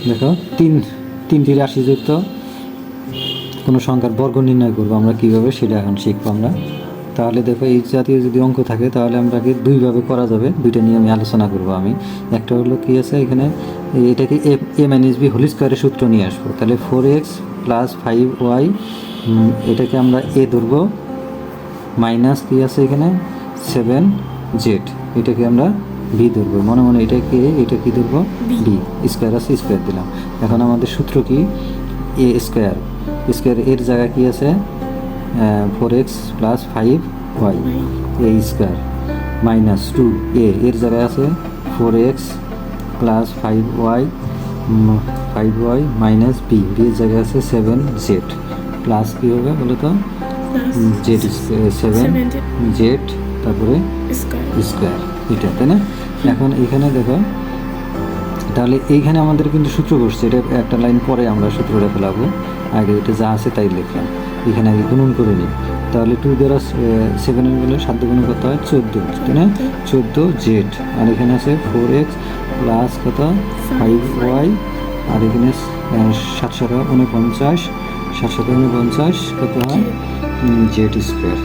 দেখো তিনটি রাশিযুক্ত কোনো সংখ্যার বর্গ নির্ণয় করবো আমরা কীভাবে, সেটা এখন শিখবো আমরা। তাহলে দেখো এই জাতীয় যদি অঙ্ক থাকে তাহলে আমরাকে দুইভাবে করা যাবে, দুইটা নিয়ে আমি আলোচনা করব আমি। একটা হলো কী আছে এখানে, এটাকে a মাইনাস b হোল স্কোয়ারের সূত্র নিয়ে আসবো। তাহলে 4x প্লাস 5y, এটাকে আমরা a ধরবো, মাইনাস কী আছে এখানে 7z, এটাকে আমরা b ধরবো। মনে মনে এটাকে এটা কী ধরবো, b, স্কোয়ার আছে স্কোয়ার দিলাম। এখন আমাদের সূত্র কি, a স্কোয়ার, স্কোয়ার এর জায়গায় কী আছে 4x plus 5y a square, minus 2a এর জায়গায় আছে 4x plus 5y minus b, এর জায়গায় আছে 7z, প্লাস কী হবে বলো তো, z 7z তারপরে স্কোয়ার, এটা তাই না। এখন এখানে দেখো, তাহলে এইখানে আমাদের কিন্তু সূত্র বসছে, এটা একটা লাইন পরে আমরা সূত্রটা ফেলাবো, আগে এটা যা আছে তাই লিখলাম। এখানে আগে গুণন করে নিই। তাহলে 2 দ্বারা 7 বলে 7 গুণ কত হয় 14, তাই না, 14z, আর এখানে আছে 4x প্লাস কত 5y, আর এখানে 749 কত হয় z স্কোয়ার।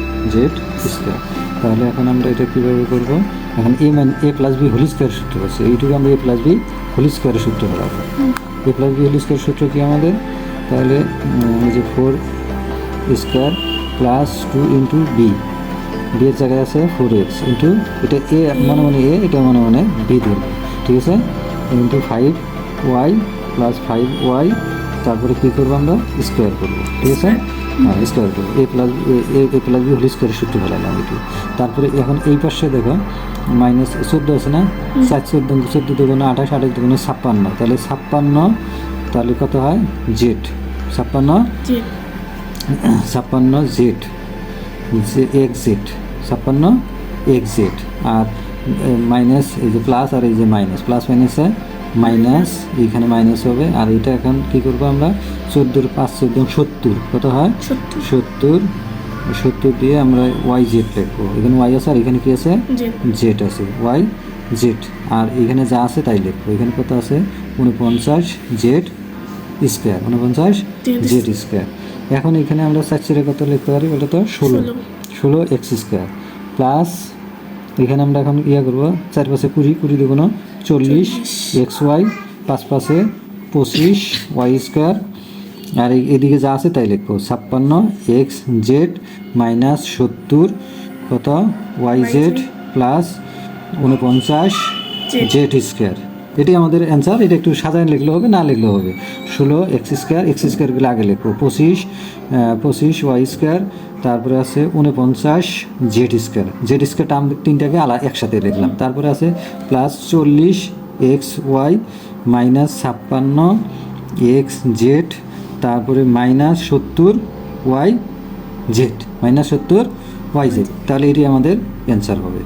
তাহলে এখন আমরা এটা কীভাবে করবো, এখন a plus B whole square সূত্র আছে, এইটুকু আমরা a প্লাস বি হোল স্কোয়ারের সূত্র ফেলাবো। a plus B whole square সূত্র কি আমাদের, তাহলে এই যে 4 স্কোয়ার প্লাস 2 ইন্টু বি, এর জায়গায় আছে 4x ইন্টু, এটা এ মনে মনে এ, এটা মনে মনে বি ধরবো, ঠিক আছে, ইন্টু 5y প্লাস 5y, তারপরে কী করবো আমরা স্কোয়ার করবো, ঠিক আছে, হ্যাঁ স্কোয়ার করবো, a প্লাস বি হোল স্কোয়ারের সূত্র ফেলালাম এটি। তারপরে এখন এই পাশে দেখো মাইনাস 14 আছে না, 14 দুগুণে 28, 28 দুগুণে 56, তাহলে 56, তাহলে কত হয় জেড, 56 জেড, এক্স জেড, আর মাইনাস এই যে প্লাস আর এই যে মাইনাস, প্লাস মাইনাসে মাইনাস, এইখানে মাইনাস হবে। আর এটা এখন কী করবো আমরা, 14 5 14 70, কত হয় 70 দিয়ে আমরা ওয়াই জেড লিখবো, এখানে ওয়াই আছে আর এখানে কি আছে জেড আছে, ওয়াই জেড, আর এখানে যা আছে তাই লিখবো। এখানে কত আছে 49 জেড স্কোয়ার, 49 জেড স্কোয়ার। এখন এখানে আমরা 4 কত লিখতে পারি বলতো, তো 16 এক্স স্কোয়ার, প্লাস এখানে আমরা এখন করবো 4 পাশে 20 দুগুণ 40 এক্স ওয়াই, 5 পাশে 25 ওয়াই স্কোয়ার, আর এদিকে যা আছে তাই লিখবো, 56 এক্স জেড মাইনাস 70 কত Y Z plus 49 Z square. এটি আমাদের অ্যান্সার। এটা একটু সাজায় লিখলে হবে, না লিখলেও হবে। 16 এক্স স্কোয়ারগুলো আগে লিখবো, 25 ওয়াই স্কোয়ার, তারপরে আছে 49 জেড স্কোয়ারটা আমরা তিনটাকে একসাথে লিখলাম। তারপরে আছে plus 40 X Y minus 56 X Z, তারপরে মাইনাস 70 ওয়াই জেড, তাহলে এটি আমাদের অ্যান্সার হবে।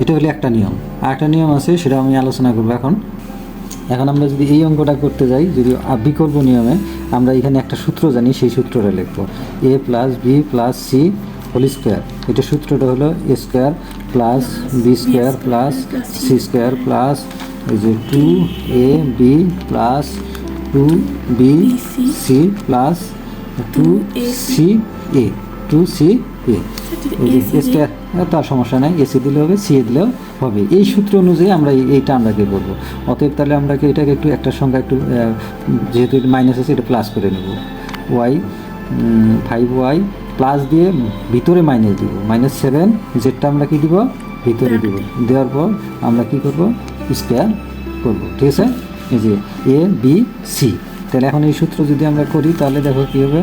এটা হলো একটা নিয়ম। আর একটা নিয়ম আছে, সেটা আমি আলোচনা করবো এখন আমরা যদি এই অঙ্কটা করতে যাই, যদি বিকল্প নিয়মে, আমরা এখানে একটা সূত্র জানি, সেই সূত্রটা লিখবো, a plus B plus C whole square. এটা সূত্রটা হলো a square plus B square plus C square plus এই যে 2ab plus 2bc plus 2ca square. তার সমস্যা নাই, এসি দিলে হবে, সি দিলেও হবে। এই সূত্র অনুযায়ী আমরা এইটা আমরা কি করবো, অতএব তাহলে আমরা এটাকে একটু একটা সংখ্যা একটু, যেহেতু মাইনাস আছে এটা প্লাস করে নেব, ওয়াই 5y প্লাস দিয়ে ভিতরে মাইনাস দিব, -7 জেডটা আমরা কি দিব ভিতরে দিব, দেওয়ার পর আমরা কি করব স্কোয়ার করব, ঠিক আছে। এই যে এ বি সি, তাহলে এখন এই সূত্র যদি আমরা করি তাহলে দেখো কী হবে,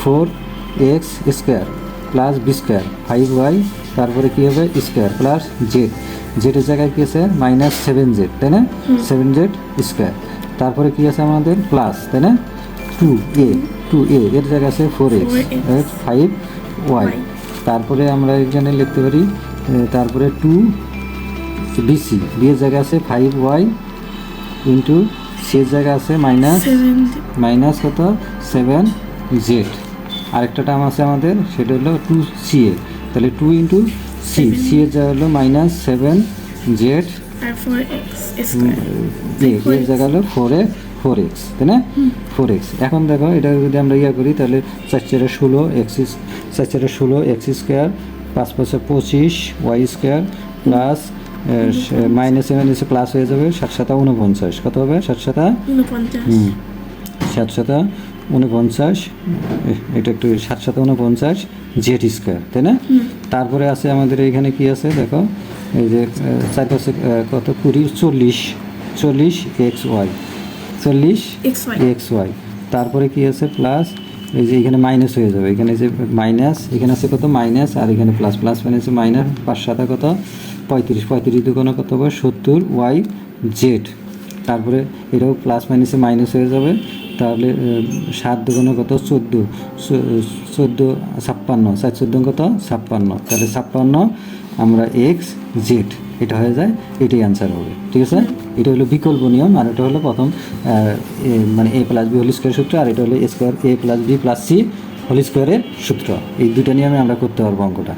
4x square plus B square 5y, তারপরে কী হবে স্কোয়ার প্লাস জেডের জায়গায় কী আছে -7z, তাই না, 7z স্কোয়ার, তারপরে কী আছে আমাদের প্লাস, তাই না, 2a এর জায়গায় আছে 4x 5y, তারপরে আমরা এখানে লিখতে পারি, তারপরে 2bc, বি এর জায়গায় আছে 5y ইন্টু সি এর জায়গায় আছে মাইনাস কত 7z, আরেকটা টার্ম আছে আমাদের, সেটা হলো 2ca, তাহলে 2 ইন্টু সি এর জায়গা হলো -7z, এর জায়গা হলো 4x 4x, তাই না? 4x। এখন দেখো এটা যদি আমরা ইয়া করি তাহলে 4 × 16 x, 4 × 16 x square, 5 × 5 = 25 y square plus minus এখানে এসে প্লাস হয়ে যাবে 7 × 7 = 49। কত হবে? 7 × 7 = 7 × 7 = 49, এটা একটু 7 × 7 = 49 জেড স্কোয়ার, তাই না? তারপরে আছে আমাদের এখানে কি আছে দেখো, এই যে 4 × 5 কত 20 40 xy, 40 xy। তারপরে কি আছে প্লাস, এই যে এখানে মাইনাস হয়ে যাবে, এখানে যে মাইনাস, এখানে আছে কত মাইনাস, আর এখানে প্লাস, প্লাস মাইনাস মাইনাস 5 × 7 কত 35, 35 দুগুণে কত হবে 70 y জেড। তারপরে এটাও প্লাস মাইনাসে মাইনাস হয়ে যাবে, তাহলে 7 দুগুণে কত 14, 14 56, 4 14 কত 56, তাহলে 56 আমরা এক্স জেড, এটা হয়ে যায়, এটাই অ্যান্সার হবে। ঠিক আছে, এটা হলো বিকল্প নিয়ম, আর এটা হলো প্রথম মানে a + b হোল স্কোয়ার সূত্র, আর এটা হলো a² a + b + c whole স্কোয়ারের সূত্র। এই দুটো নিয়মে আমরা করতে পারবো অঙ্কটা।